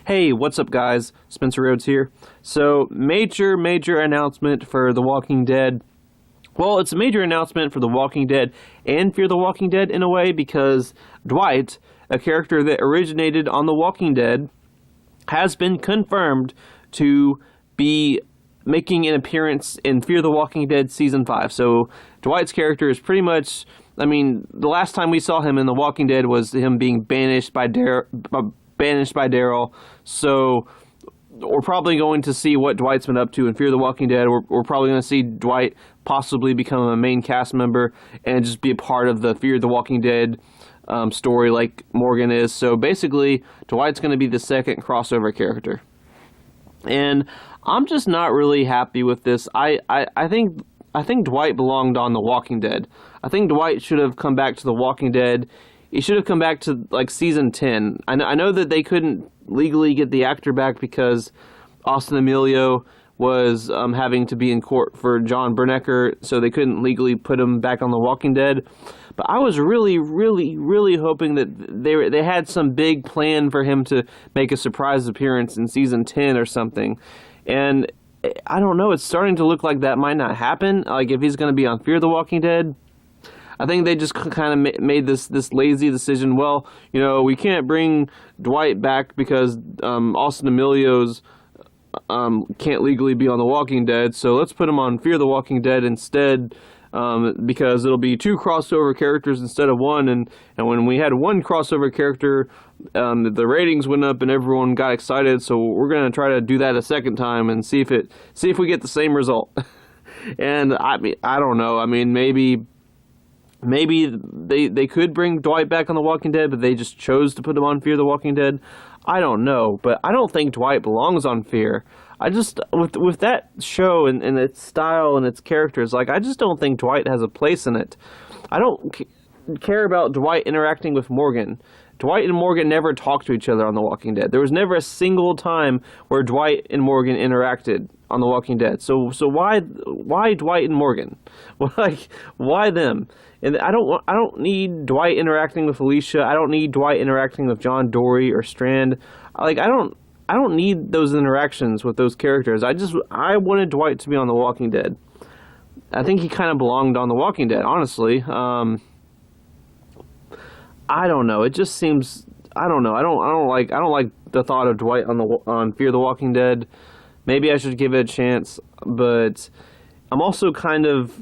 Hey, what's up guys? Spencer Rhodes here. So, major announcement for The Walking Dead. Well, it's a major announcement for The Walking Dead and Fear the Walking Dead in a way because Dwight, a character that originated on The Walking Dead, has been confirmed to be making an appearance in Fear the Walking Dead Season 5. So, Dwight's character is pretty much, the last time we saw him in The Walking Dead was him being banished by Daryl. So we're probably going to see what Dwight's been up to in Fear the Walking Dead. We're probably going to see Dwight possibly become a main cast member and just be a part of the Fear the Walking Dead story like Morgan is. So basically, Dwight's going to be the second crossover character. And I'm just not really happy with this. I think Dwight belonged on The Walking Dead. I think Dwight should have come back to The Walking Dead. He should have come back to, Season 10. I know that they couldn't legally get the actor back because Austin Emilio was having to be in court for John Bernecker, so they couldn't legally put him back on The Walking Dead. But I was really hoping that they had some big plan for him to make a surprise appearance in Season 10 or something. And I don't know, it's starting to look like that might not happen. Like, if he's going to be on Fear the Walking Dead, I think they just kind of made this lazy decision. Well, we can't bring Dwight back because Austin Emilio's can't legally be on The Walking Dead, so let's put him on Fear the Walking Dead instead, because it'll be two crossover characters instead of one. And when we had one crossover character, the ratings went up and everyone got excited. So we're gonna try to do that a second time and see if we get the same result. And I don't know. Maybe they could bring Dwight back on The Walking Dead, but they just chose to put him on Fear the Walking Dead. I don't know, but I don't think Dwight belongs on Fear. I just, with that show and its style and its characters, I just don't think Dwight has a place in it. I don't care about Dwight interacting with Morgan. Dwight and Morgan never talked to each other on The Walking Dead. There was never a single time where Dwight and Morgan interacted on The Walking Dead. So why Dwight and Morgan? Why them? And I don't need Dwight interacting with Alicia. I don't need Dwight interacting with John Dory or Strand. I don't need those interactions with those characters. I wanted Dwight to be on The Walking Dead. I think he kind of belonged on The Walking Dead, honestly. I don't know. It just seems, I don't know. I don't like the thought of Dwight on Fear the Walking Dead. Maybe I should give it a chance, but I'm also kind of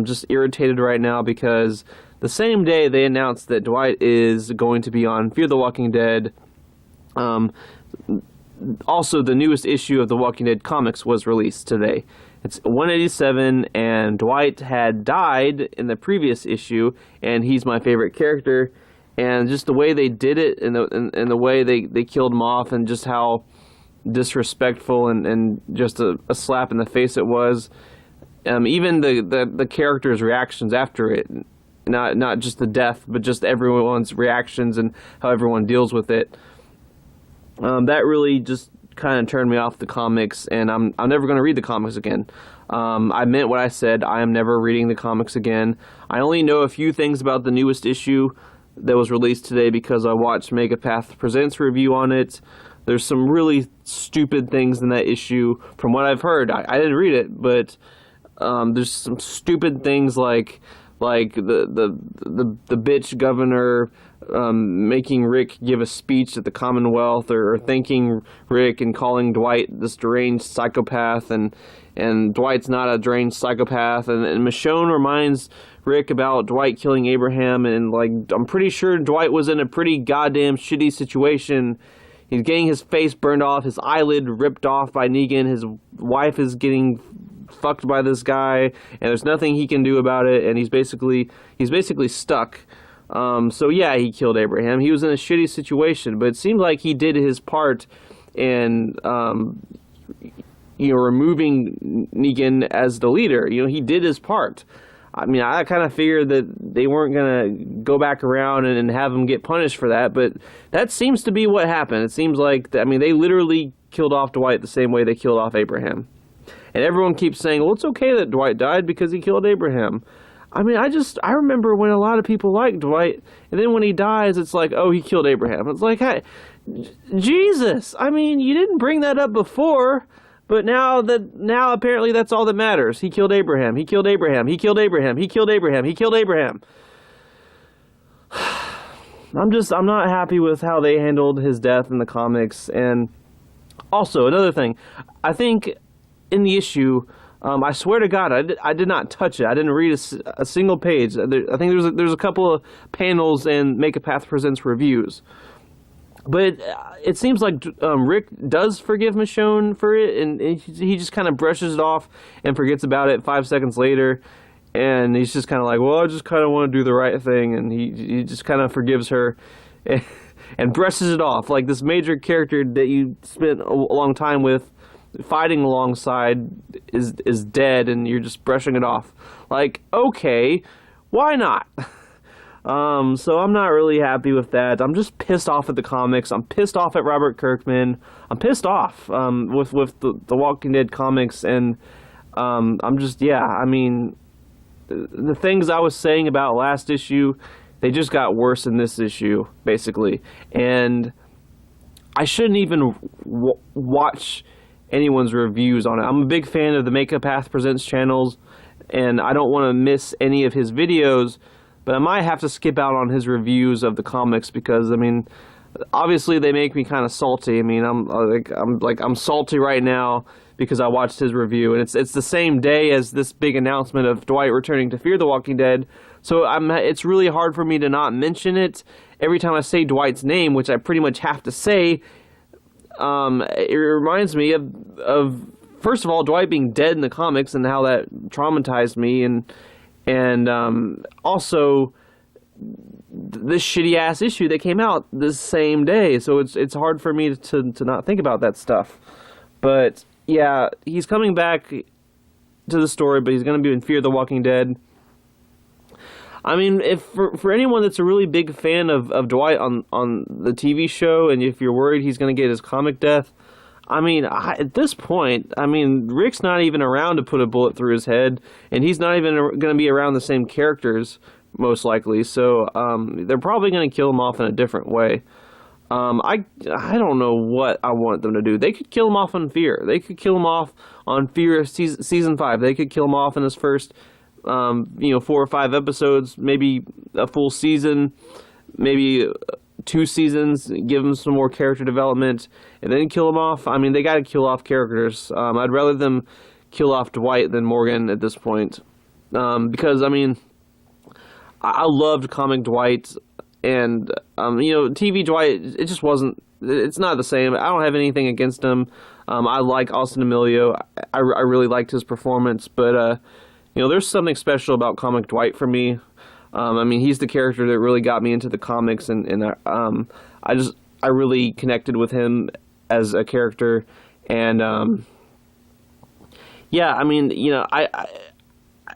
just irritated right now because the same day they announced that Dwight is going to be on Fear the Walking Dead, also the newest issue of the Walking Dead comics was released today. It's 187, and Dwight had died in the previous issue, and he's my favorite character. And just the way they did it, and the way they killed him off, and just how disrespectful and just a slap in the face it was. Even the characters' reactions after it, not just the death, but just everyone's reactions and how everyone deals with it. That really just kind of turned me off the comics, and I'm never going to read the comics again. I meant what I said. I am never reading the comics again. I only know a few things about the newest issue that was released today because I watched Megapath Presents review on it. There's some really stupid things in that issue from what I've heard. I didn't read it, but there's some stupid things like the bitch governor making Rick give a speech at the Commonwealth, or thanking Rick and calling Dwight this deranged psychopath, and Dwight's not a deranged psychopath, and Michonne reminds Rick about Dwight killing Abraham, and I'm pretty sure Dwight was in a pretty goddamn shitty situation. He's getting his face burned off, his eyelid ripped off by Negan, his wife is getting fucked by this guy, and there's nothing he can do about it, and he's basically stuck. So yeah, he killed Abraham. He was in a shitty situation, but it seemed like he did his part in removing Negan as the leader. He did his part. I kind of figured that they weren't going to go back around and have him get punished for that, but that seems to be what happened. It seems like, they literally killed off Dwight the same way they killed off Abraham. And everyone keeps saying, well, it's okay that Dwight died because he killed Abraham. I mean, I remember when a lot of people liked Dwight, and then when he dies, it's like, oh, he killed Abraham. It's like, hey, Jesus, I mean, you didn't bring that up before, but now apparently that's all that matters. He killed Abraham. He killed Abraham. He killed Abraham. He killed Abraham. He killed Abraham. I'm not happy with how they handled his death in the comics. And also, another thing, I think in the issue, I swear to God, I did not touch it. I didn't read a single page. I think there's a couple of panels in Make a Path Presents reviews. But it seems like Rick does forgive Michonne for it, and he just kind of brushes it off and forgets about it 5 seconds later. And he's just kind of like, well, I just kind of want to do the right thing. And he just kind of forgives her and brushes it off. Like this major character that you spent a long time with, fighting alongside, is dead, and you're just brushing it off. Like, okay, why not? So I'm not really happy with that. I'm just pissed off at the comics. I'm pissed off at Robert Kirkman. I'm pissed off with the Walking Dead comics, and I'm just, yeah, I mean, the things I was saying about last issue, they just got worse in this issue, basically. And I shouldn't even watch anyone's reviews on it. I'm a big fan of the Make a Path Presents channels, and I don't want to miss any of his videos, but I might have to skip out on his reviews of the comics because, I mean, obviously they make me kind of salty. I mean, I'm salty right now because I watched his review, and it's the same day as this big announcement of Dwight returning to Fear the Walking Dead. So it's really hard for me to not mention it every time I say Dwight's name, which I pretty much have to say. It reminds me of first of all, Dwight being dead in the comics and how that traumatized me, and also this shitty ass issue that came out this same day. So it's hard for me to not think about that stuff. But yeah, he's coming back to the story, but he's going to be in Fear the Walking Dead. I mean, if for anyone that's a really big fan of Dwight on the TV show, and if you're worried he's going to get his comic death, I mean, at this point, I mean, Rick's not even around to put a bullet through his head, and he's not even going to be around the same characters, most likely, so they're probably going to kill him off in a different way. I don't know what I want them to do. They could kill him off on Fear. They could kill him off on Fear season 5. They could kill him off in his first 4 or 5 episodes, maybe a full season, maybe 2 seasons, give him some more character development, and then kill him off. I mean, they got to kill off characters. I'd rather them kill off Dwight than Morgan at this point, because I mean, I loved comic Dwight, and TV Dwight, it just wasn't. It's not the same. I don't have anything against him. I like Austin Emilio. I really liked his performance, but there's something special about comic Dwight for me. I mean, he's the character that really got me into the comics, and I really connected with him as a character, and yeah, I mean,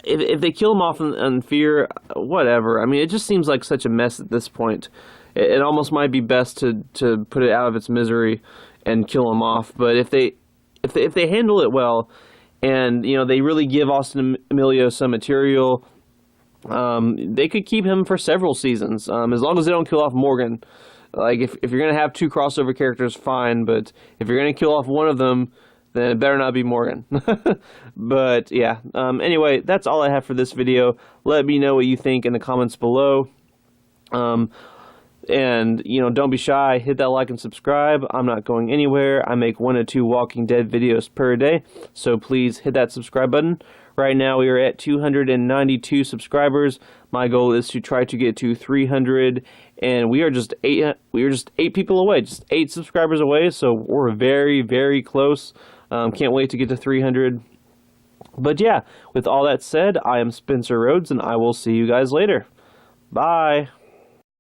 if they kill him off in Fear, whatever. I mean, it just seems like such a mess at this point. It almost might be best to put it out of its misery and kill him off. But if they handle it well, and they really give Austin Emilio some material, they could keep him for several seasons, as long as they don't kill off Morgan. Like, if you're gonna have 2 crossover characters, fine, but if you're gonna kill off one of them, then it better not be Morgan. But yeah, anyway, that's all I have for this video. Let me know what you think in the comments below. And don't be shy, hit that like and subscribe. I'm not going anywhere. I make 1 to 2 Walking Dead videos per day, so please hit that subscribe button. Right now we are at 292 subscribers. My goal is to try to get to 300, and we are just 8 people away, just 8 subscribers away, so we're very, very close. Can't wait to get to 300. But yeah, with all that said, I am Spencer Rhodes, and I will see you guys later. Bye.